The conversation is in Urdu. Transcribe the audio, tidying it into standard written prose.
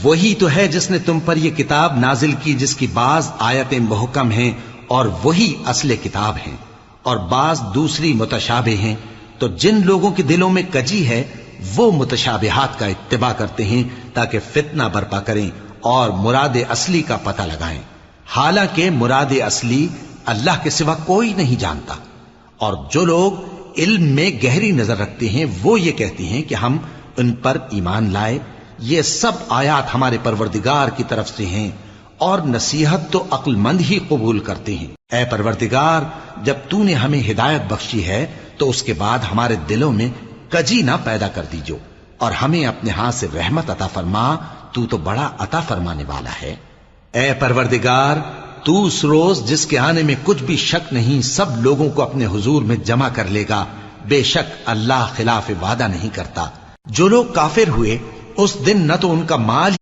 وہی تو ہے جس نے تم پر یہ کتاب نازل کی جس کی بعض آیتیں محکم ہیں اور وہی اصل کتاب ہیں اور بعض دوسری متشابہ ہیں، تو جن لوگوں کے دلوں میں کجی ہے وہ متشابہات کا اتباع کرتے ہیں تاکہ فتنہ برپا کریں اور مراد اصلی کا پتہ لگائیں، حالانکہ مراد اصلی اللہ کے سوا کوئی نہیں جانتا۔ اور جو لوگ علم میں گہری نظر رکھتے ہیں وہ یہ کہتے ہیں کہ ہم ان پر ایمان لائے، یہ سب آیات ہمارے پروردگار کی طرف سے ہیں اور نصیحت تو عقل مند ہی قبول کرتے ہیں۔ اے پروردگار، جب تو نے ہمیں ہدایت بخشی ہے تو اس کے بعد ہمارے دلوں میں کجی نہ پیدا کر دیجو اور ہمیں اپنے ہاتھ سے رحمت عطا فرما، تو بڑا عطا فرمانے والا ہے۔ اے پروردگار، تو اس روز جس کے آنے میں کچھ بھی شک نہیں سب لوگوں کو اپنے حضور میں جمع کر لے گا، بے شک اللہ خلاف وعدہ نہیں کرتا۔ جو لوگ کافر ہوئے اس دن نہ تو ان کا مال